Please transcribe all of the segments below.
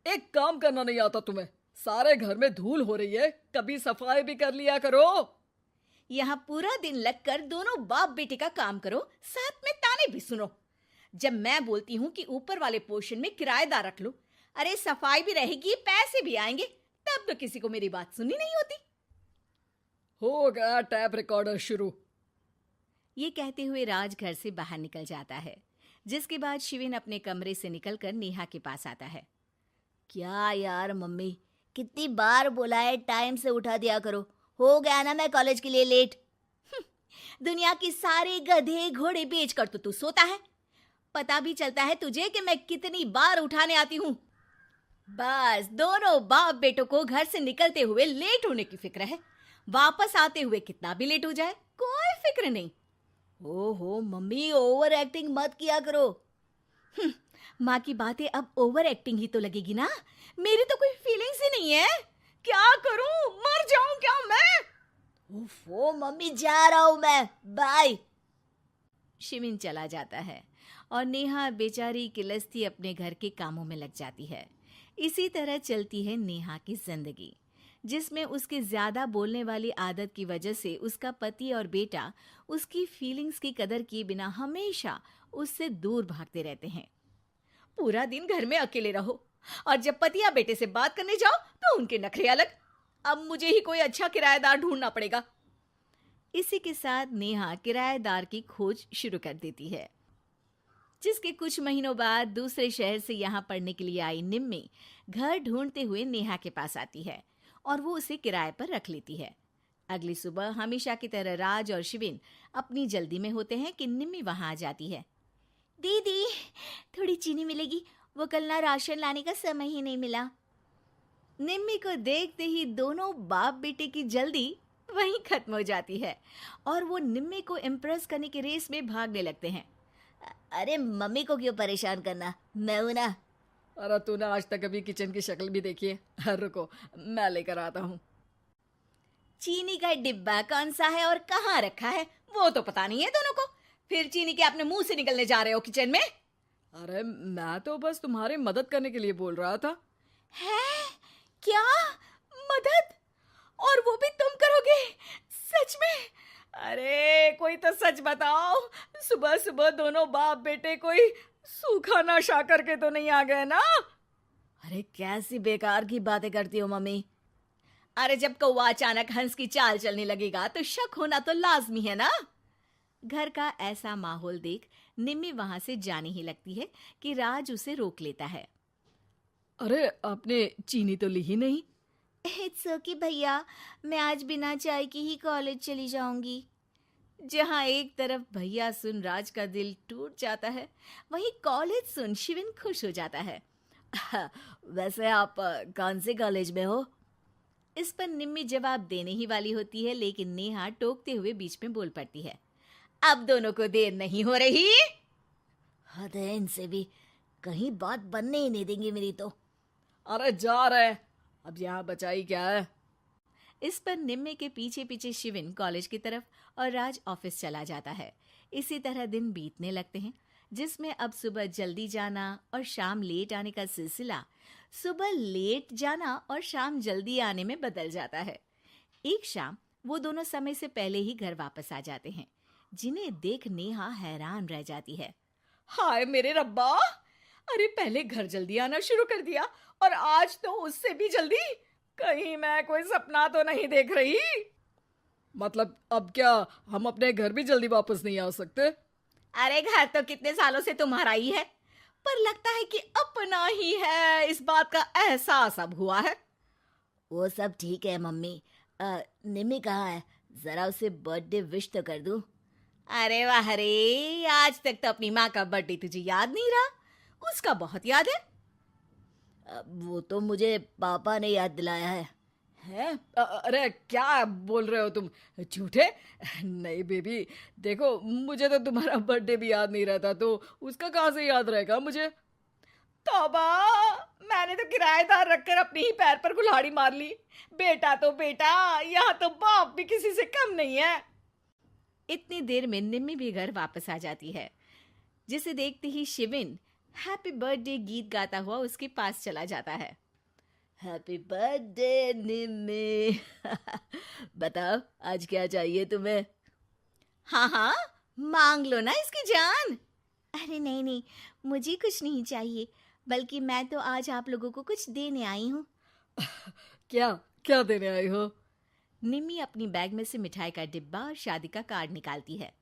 एक काम करना नहीं आता तुम्हें? सारे घर में धूल हो रही है, कभी सफाई भी कर लिया करो। यहाँ पूरा दिन लगकर दोनों बाप बेटे का काम करो, साथ में ताने भी सुनो। जब मैं बोलती हूँ कि ऊपर वाले पोर्शन में किराएदार रख लो, अरे सफाई भी रहेगी, पैसे भी आएंगे, तब तो किसी को मेरी बात सुननी नहीं होती। हो गया टैप रिकॉर्डर शुरू। ये कहते हुए राज घर से बाहर निकल जाता है, जिसके बाद शिविन अपने कमरे से निकलकर नेहा के पास आता है। क्या यार मम्मी, कितनी बार बोला है टाइम से उठा दिया करो। हो गया ना मैं कॉलेज के लिए लेट। दुनिया की सारे गधे घोड़े बेचकर तो तू सोता है। पता भी चलता है तुझे कि मैं कितनी बार उठाने आती हूँ। बस दोनों बाप बेटों को घर से निकलते हुए लेट होने की फिक्र है। वापस आते हुए कितना भी लेट हो जाए कोई फिक्र नहीं। ओहो मम्मी, ओवर एक्टिंग मत किया करो। माँ की बातें अब ओवर एक्टिंग ही तो लगेगी ना। मेरी तो कोई फीलिंग्स ही नहीं है। क्या करूं, मर जाऊं क्या मैं? ओफो मम्मी, जा रहा हूं मैं, बाय। शिविन चला जाता है और नेहा बेचारी किलस्ती अपने घर के कामों में लग जाती है। इसी तरह चलती है नेहा की जिंदगी, जिसमें उसके ज्यादा बोलने वाली आदत की वजह से उसका पति और बेटा उसकी फीलिंग्स की कदर किए बिना हमेशा उससे दूर भागते रहते हैं। पूरा दिन घर में अकेले रहो और जब पति या बेटे से बात करने जाओ तो उनके नखरे अलग। अब मुझे ही कोई अच्छा किराएदार ढूंढना पड़ेगा। इसी के साथ नेहा किराएदार की खोज शुरू कर देती है, जिसके कुछ महीनों बाद दूसरे शहर से यहाँ पढ़ने के लिए आई निम्मी घर ढूंढते हुए नेहा के पास आती है और वो उसे किराए पर रख लेती है। अगली सुबह हमेशा की तरह राज और शिविन अपनी जल्दी में होते हैं कि निम्मी वहां आ जाती है। दीदी, थोड़ी चीनी मिलेगी, वो कल ना राशन लाने का समय ही नहीं मिला। निम्मी को देखते ही दोनों बाप बेटे की जल्दी वहीं खत्म हो जाती है और वो निम्मी को इम्प्रेस करने की रेस में भागने लगते हैं। अरे मम्मी को क्यों परेशान करना, मैं हूं ना। अरे तूने आज तक अभी किचन की शक्ल भी देखी है? रुको, मैं लेकर आता हूँ। चीनी का डिब्बा कौन सा है और कहाँ रखा है वो तो पता नहीं है दोनों को। फिर चीनी के अपने मुंह से निकलने जा रहे हो किचन में? अरे मैं तो बस तुम्हारी मदद करने के लिए बोल रहा था। है क्या मदद? और वो भी तुम करोगे? सच में? अरे कोई तो सच बताओ। सुबह सुबह दोनों बाप बेटे कोई सूखा नशा करके तो नहीं आ गए ना? अरे कैसी बेकार की बातें करती हो मम्मी। अरे जब कौवा अचानक हंस की चाल चलने लगेगा तो शक होना तो लाजमी है ना। घर का ऐसा माहौल देख निम्मी वहां से जाने ही लगती है कि राज उसे रोक लेता है। अरे आपने चीनी तो ली ही नहीं? इट्स ओके भैया, मैं आज बिना चाय की ही कॉलेज चली जाऊंगी। जहां एक तरफ भैया सुन राज का दिल टूट जाता है, वहीं कॉलेज सुन शिविन खुश हो जाता है। वैसे आप कौन से कॉलेज में हो? इस पर निम्मी जवाब देने ही वाली होती है, लेकिन नेहा टोकते हुए बीच में बोल पड़ती है। अब दोनों को देर नहीं हो रही। हद है इनसे भी, कहीं बात बनने ही नहीं देंगे मेरी तो। अरे जा रहे, अब यहाँ बचाई क्या है? इस पर निम्मी के पीछे पीछे शिविन कॉलेज की तरफ और राज ऑफिस चला जाता है। इसी तरह दिन बीतने लगते हैं, जिसमें अब सुबह जल्दी जाना और शाम लेट आने का सिलसिला सुबह लेट जाना और शाम जल्दी आने में बदल जाता है। एक शाम वो दोनों समय से पहले ही घर वापस आ जाते हैं, जिन्हें देख नेहा हैरान रह जाती है। हाय मेरे रब्बा, अरे पहले घर जल्दी आना शुरू कर दिया और आज तो उससे भी जल्दी। कहीं मैं कोई सपना तो नहीं देख रही? मतलब अब क्या हम अपने घर भी जल्दी वापस नहीं आ सकते? अरे घर तो कितने सालों से तुम्हारा ही है, पर लगता है कि अपना ही है, इस बात का एहसास अब हुआ है। वो सब ठीक है मम्मी, निम्मी कहाँ है? जरा उसे बर्थडे विश तो कर दूं। अरे वाह रे, आज तक तो अपनी माँ का बर्थडे तुझे याद नहीं रहा, उसका बहुत याद है। वो तो मुझे पापा ने याद दिलाया है। हैं? अरे क्या बोल रहे हो तुम झूठे? नहीं बेबी, देखो मुझे तो तुम्हारा बर्थडे भी याद नहीं रहता, तो उसका कहाँ से याद रहेगा मुझे? तौबा, मैंने तो किराएदार रखकर अपने ही पैर पर कुल्हाड़ी मार ली। बेटा तो बेटा, यहाँ तो बाप भी किसी से कम नहीं है। इतनी देर में निम्मी भी घर वापस आ जाती है, जिसे देखते ही शिविन हैप्पी बर्थडे गीत गाता हुआ उसके पास चला जाता है। हैप्पी बर्थडे निम्मी। बताओ आज क्या चाहिए तुम्हें? हाँ हाँ, मांग लो ना इसकी जान। अरे नहीं नहीं, मुझे कुछ नहीं चाहिए, बल्कि मैं तो आज आप लोगों को कुछ देने आई हूँ। क्या क्या देने आई हो? निम्मी अपनी बैग में से मिठाई का डिब्बा और शादी का कार्ड निकालती है।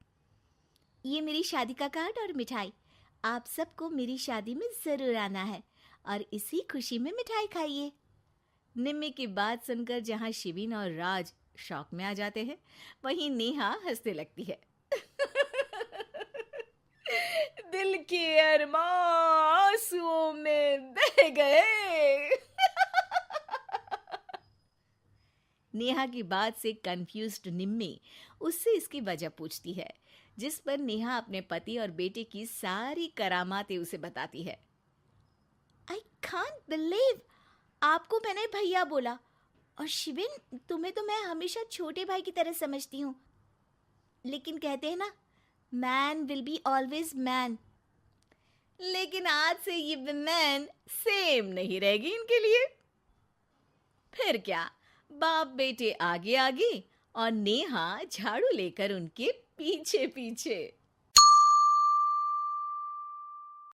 ये मेरी शादी का कार्ड और मिठाई। आप सबको मेरी शादी में जरूर आना है और इसी खुशी में मिठाई खाइए। निम्मी की बात सुनकर जहां शिविन और राज शॉक में आ जाते हैं, वहीं नेहा हंसने लगती है। दिल के अरमां आंसुओं में बह गए। नेहा की बात से कंफ्यूज्ड निम्मी उससे इसकी वजह पूछती है, जिस पर नेहा अपने पति और बेटे की सारी करामातें उसे बताती है। आई कांट बिलीव, आपको मैंने भैया बोला, और शिविन तुम्हें तो मैं हमेशा छोटे भाई की तरह समझती हूँ, लेकिन कहते हैं ना, man will be always man. लेकिन आज से ये विमेन सेम नहीं रहेगी इनके लिए। फिर क्या, बाप बेटे आगे आगे और नेहा झाड़ू लेकर उनके पीछे पीछे।